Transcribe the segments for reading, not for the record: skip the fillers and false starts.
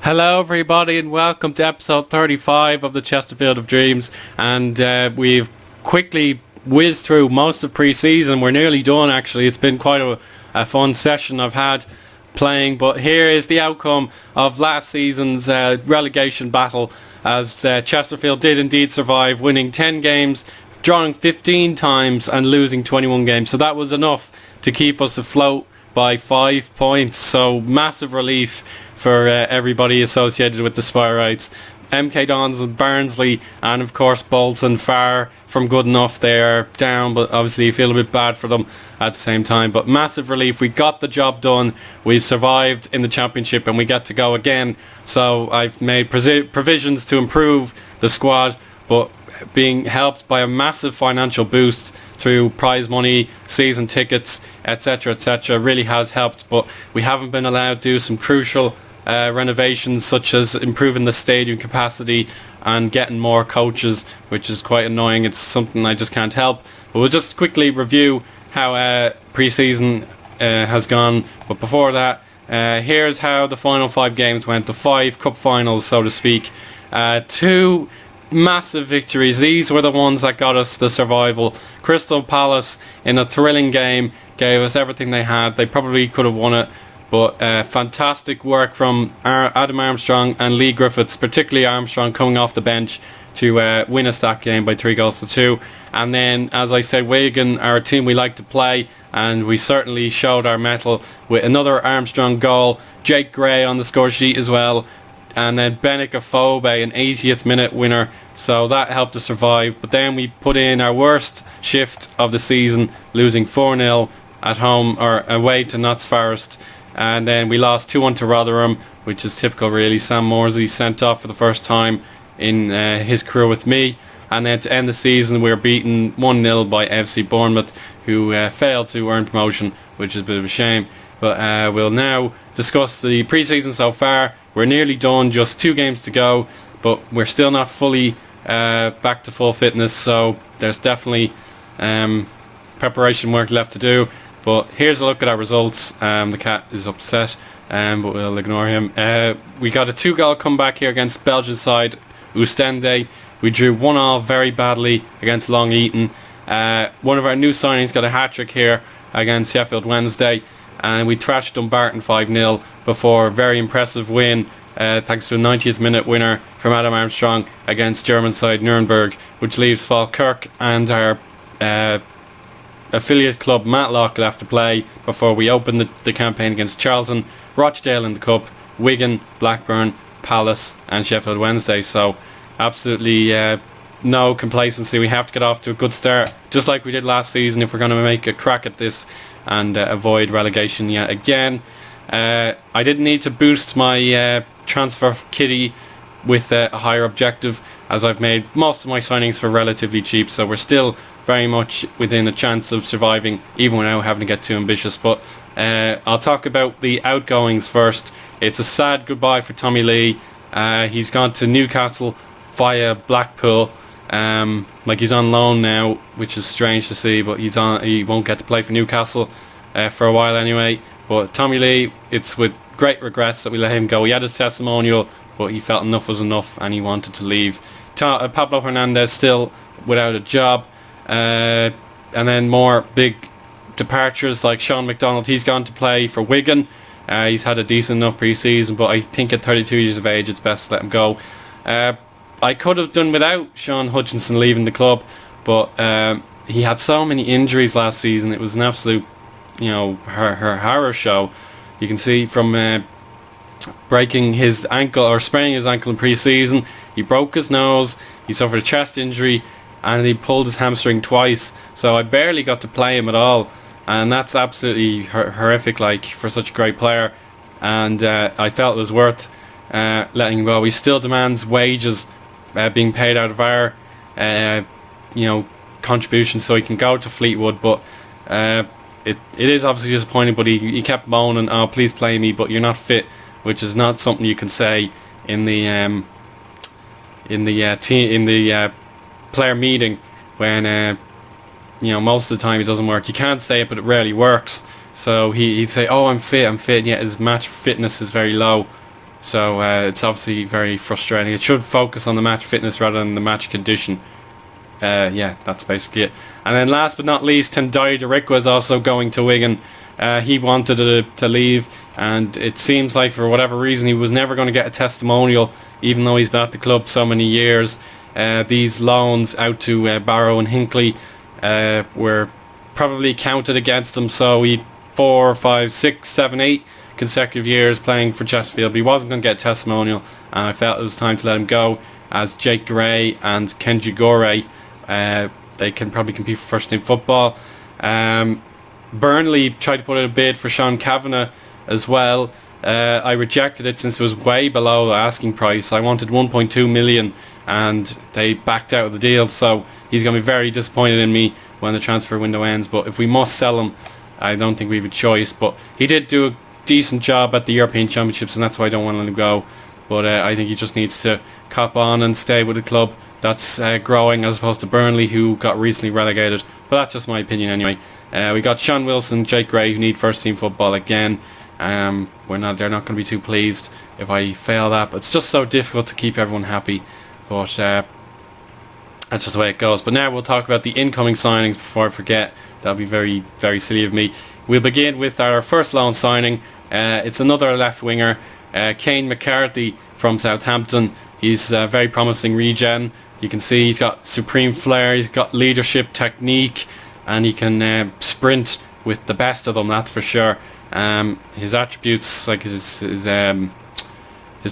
Hello everybody and welcome to episode 35 of the Chesterfield of Dreams, and we've quickly whizzed through most of pre-season. We're nearly done actually. It's been quite a fun session I've had playing, but here is the outcome of last season's relegation battle, as Chesterfield did indeed survive, winning 10 games, drawing 15 times and losing 21 games. So that was enough to keep us afloat by 5 points, so massive relief for everybody associated with the Spyrites. Mcdonald and Barnsley and of course Bolton, far from good enough. They are down, but obviously you feel a bit bad for them at the same time. But massive relief. We got the job done. We've survived in the championship and we get to go again. So I've made provisions to improve the squad, but being helped by a massive financial boost through prize money, season tickets, etc., really has helped. But we haven't been allowed to do some crucial renovations, such as improving the stadium capacity and getting more coaches, which is quite annoying. It's something I just can't help. But we'll just quickly review how pre-season has gone. But before that, here's how the final 5 games went, the 5 cup finals, so to speak. 2 massive victories. These were the ones that got us the survival. Crystal Palace, in a thrilling game, gave us everything they had. They probably could have won it, but fantastic work from Adam Armstrong and Lee Griffiths, particularly Armstrong coming off the bench to win us that game by 3-2. And then, as I said, Wigan are a team we like to play, and we certainly showed our mettle with another Armstrong goal. Jake Gray on the score sheet as well, and then Benik Afobe, an 80th minute winner, so that helped us survive. But then we put in our worst shift of the season, losing 4-0 at home, or away, to Notts Forest. And then we lost 2-1 to Rotherham, which is typical really. Sam Morsley sent off for the first time in his career with me. And then to end the season, we were beaten 1-0 by FC Bournemouth, who failed to earn promotion, which is a bit of a shame. But we'll now discuss the pre-season so far. We're nearly done, just 2 games to go, but we're still not fully back to full fitness, so there's definitely preparation work left to do. But here's a look at our results. The cat is upset, but we'll ignore him. We got a 2-goal comeback here against Belgian side Oostende. We drew 1-1 very badly against Long Eaton. One of our new signings got a hat-trick here against Sheffield Wednesday, and we thrashed Dumbarton 5-0 before a very impressive win, thanks to a 90th minute winner from Adam Armstrong against German side Nuremberg, which leaves Falkirk and our affiliate club Matlock left to play before we open the campaign against Charlton, Rochdale in the Cup, Wigan, Blackburn, Palace and Sheffield Wednesday. So absolutely no complacency. We have to get off to a good start, just like we did last season, if we're going to make a crack at this and avoid relegation yet again. I didn't need to boost my transfer kitty with a higher objective, as I've made most of my signings for relatively cheap, so we're still very much within a chance of surviving, even without having to get too ambitious. But I'll talk about the outgoings first. It's a sad goodbye for Tommy Lee. He's gone to Newcastle via Blackpool. Like, he's on loan now, which is strange to see, but he won't get to play for Newcastle for a while anyway. But Tommy Lee, it's with great regrets that we let him go. He had his testimonial, but he felt enough was enough and he wanted to leave. Pablo Hernandez still without a job. And then more big departures like Sean Mcdonald. He's gone to play for Wigan. He's had a decent enough pre-season, but I think at 32 years of age it's best to let him go. I could have done without Sean Hutchinson leaving the club, but he had so many injuries last season. It was an absolute, her horror show. You can see from breaking his ankle or spraining his ankle in pre-season. He broke his nose, he suffered a chest injury, and he pulled his hamstring twice. So I barely got to play him at all, and that's absolutely horrific, like, for such a great player. And I felt it was worth letting him go. He still demands wages being paid out of our contributions, so he can go to Fleetwood. But it is obviously disappointing. But he kept moaning, "Oh, please play me," but you're not fit, which is not something you can say in the player meeting when most of the time it doesn't work. You can't say it, but it rarely works. So he'd say, "Oh, I'm fit," and yet his match fitness is very low. So it's obviously very frustrating. It should focus on the match fitness rather than the match condition. Yeah, that's basically it. And then last but not least, Tendai Darikwa is also going to Wigan. He wanted to leave, and it seems like for whatever reason he was never going to get a testimonial, even though he's been at the club so many years. These loans out to Barrow and Hinckley were probably counted against him, so he 4, 5, 6, 7, 8 consecutive years playing for Chesterfield, but he wasn't going to get a testimonial, and I felt it was time to let him go, as Jake Gray and Kenji Gore, they can probably compete for first team football. Burnley tried to put in a bid for Sean Kavanagh as well. I rejected it since it was way below the asking price. I wanted 1.2 million and they backed out of the deal, so he's going to be very disappointed in me when the transfer window ends. But if we must sell him, I don't think we have a choice. But he did do a decent job at the European Championships, and that's why I don't want to let him go. But I think he just needs to cop on and stay with the club that's growing, as opposed to Burnley, who got recently relegated. But that's just my opinion anyway. We got Sean Wilson, Jake Gray, who need first team football again. They're not going to be too pleased if I fail that, but it's just so difficult to keep everyone happy. But that's just the way it goes. But now we'll talk about the incoming signings before I forget. That'll be very, very silly of me. We'll begin with our first loan signing. It's another left winger, Kane McCarthy from Southampton. He's a very promising regen. You can see he's got supreme flair, he's got leadership, technique, and he can sprint with the best of them, that's for sure. His attributes, like his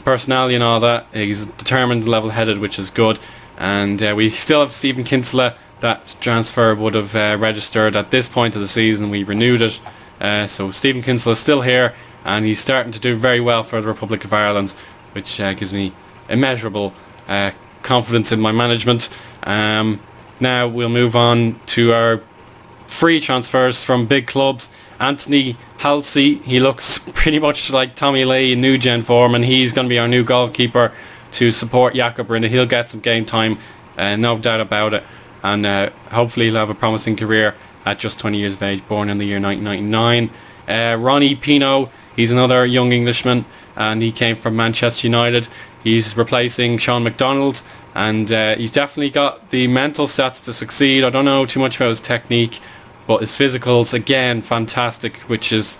personality and all that, he's determined, level-headed, which is good. And we still have Stephen Kinsler. That transfer would have registered at this point of the season. We renewed it. So Stephen Kinsler is still here, and he's starting to do very well for the Republic of Ireland, which gives me immeasurable confidence in my management. Now we'll move on to our free transfers from big clubs. Anthony Halsey, he looks pretty much like Tommy Lee in new gen form, and he's going to be our new goalkeeper to support Jakob Rinda. He'll get some game time, no doubt about it, and hopefully he'll have a promising career at just 20 years of age, born in the year 1999. Ronnie Pino, he's another young Englishman, and he came from Manchester United. He's replacing Sean Mcdonald, and he's definitely got the mental stats to succeed. I don't know too much about his technique, but his physicals, again, fantastic, which is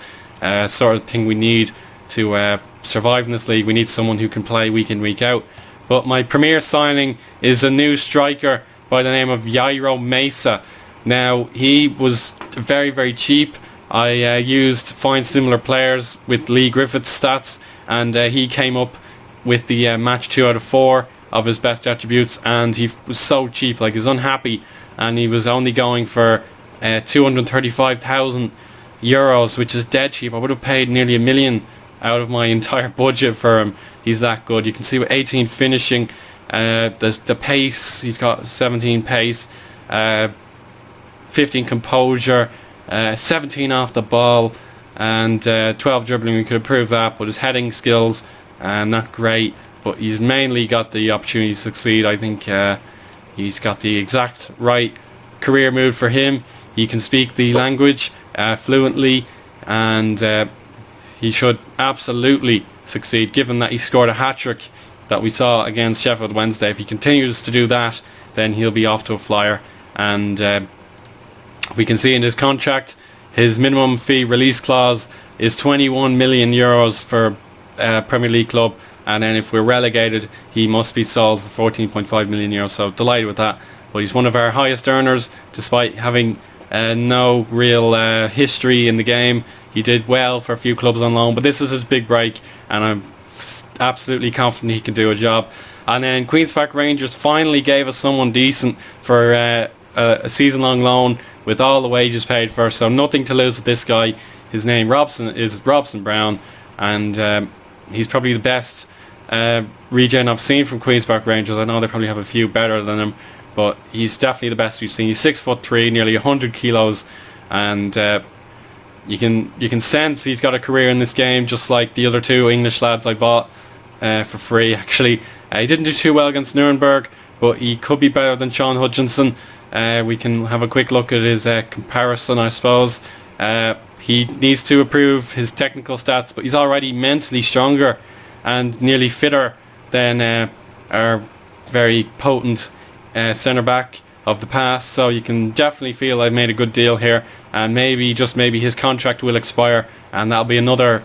sort of thing we need to survive in this league. We need someone who can play week in, week out. But my premier signing is a new striker by the name of Yarrow Mesa. Now, he was very, very cheap. I used to find similar players with Lee Griffith's stats, and he came up with the match 2 out of 4 of his best attributes, and he was so cheap, like he was unhappy, and he was only going for 235,000 euros, which is dead cheap. I would have paid nearly $1 million out of my entire budget for him. He's that good. You can see with 18 finishing, the pace, he's got 17 pace, 15 composure, 17 off the ball, and 12 dribbling. We could improve that, but his heading skills, not great, but he's mainly got the opportunity to succeed. I think he's got the exact right career move for him. He can speak the language fluently, and he should absolutely succeed, given that he scored a hat-trick that we saw against Sheffield Wednesday. If he continues to do that, then he'll be off to a flyer. And we can see in his contract, his minimum fee release clause is 21 million euros for a Premier League club, and then if we're relegated, he must be sold for 14.5 million euros. So delighted with that. But he's one of our highest earners, despite having no real history in the game. He did well for a few clubs on loan, but this is his big break, and I'm absolutely confident he can do a job. And then Queen's Park Rangers finally gave us someone decent for a season-long loan with all the wages paid for, so nothing to lose with this guy. His name is Robson Brown, and he's probably the best regen I've seen from Queen's Park Rangers. I know they probably have a few better than him, but he's definitely the best we've seen. He's 6'3", nearly 100 kilos, and you can sense he's got a career in this game, just like the other 2 English lads I bought for free. Actually, he didn't do too well against Nuremberg, but he could be better than Sean Hutchinson. We can have a quick look at his comparison, I suppose. He needs to improve his technical stats, but he's already mentally stronger and nearly fitter than our very potent centre back of the past. So you can definitely feel I've made a good deal here, and maybe, just maybe, his contract will expire, and that'll be another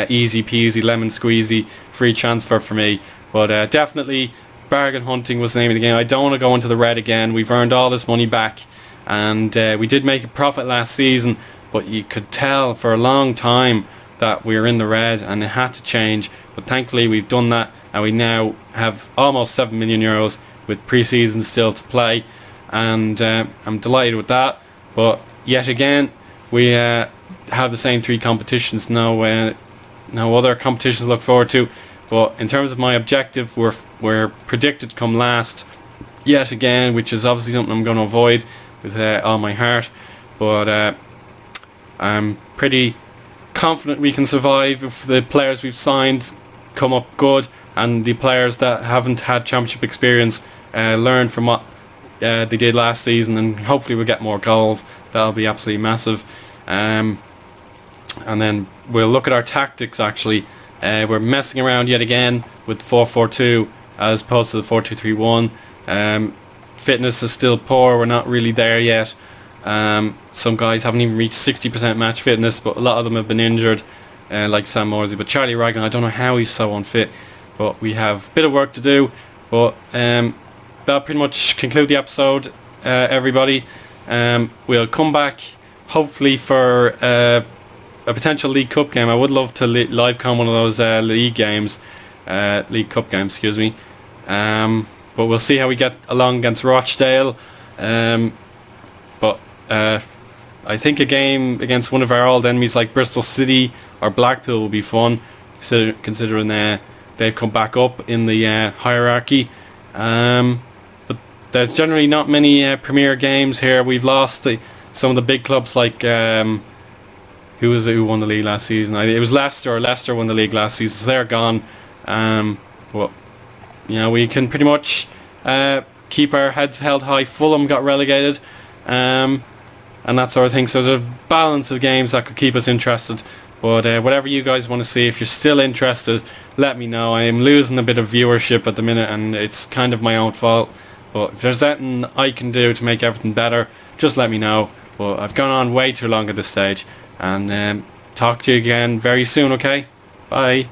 easy peasy lemon squeezy free transfer for me. But definitely bargain hunting was the name of the game. I don't want to go into the red again. We've earned all this money back, and we did make a profit last season, but you could tell for a long time that we were in the red and it had to change. But thankfully we've done that, and we now have almost 7 million euros with pre-season still to play, and I'm delighted with that. But yet again, we have the same 3 competitions, no other competitions to look forward to. But in terms of my objective, we're predicted to come last yet again, which is obviously something I'm going to avoid with all my heart. But I'm pretty confident we can survive if the players we've signed come up good, and the players that haven't had championship experience learn from what they did last season, and hopefully we'll get more goals. That'll be absolutely massive. And then we'll look at our tactics. Actually, we're messing around yet again with 4-4-2 as opposed to the 4-2-3-1. Fitness is still poor. We're not really there yet. Some guys haven't even reached 60% match fitness, but a lot of them have been injured, like Sam Morsey. But Charlie Raglan, I don't know how he's so unfit, but we have a bit of work to do. But that'll pretty much conclude the episode, everybody. We'll come back hopefully for a potential League Cup game. I would love to live com one of those League Cup games, excuse me. But we'll see how we get along against Rochdale. But I think a game against one of our old enemies like Bristol City or Blackpool will be fun, considering they've come back up in the hierarchy. But there's generally not many Premier games here. We've lost some of the big clubs like who was it who won the league last season? It was Leicester. Leicester won the league last season, so they're gone. But we can pretty much keep our heads held high. Fulham got relegated, and that sort of thing. So there's a balance of games that could keep us interested. But whatever you guys want to see, if you're still interested, let me know. I am losing a bit of viewership at the minute, and it's kind of my own fault. But if there's anything I can do to make everything better, just let me know. But I've gone on way too long at this stage, and talk to you again very soon, okay? Bye.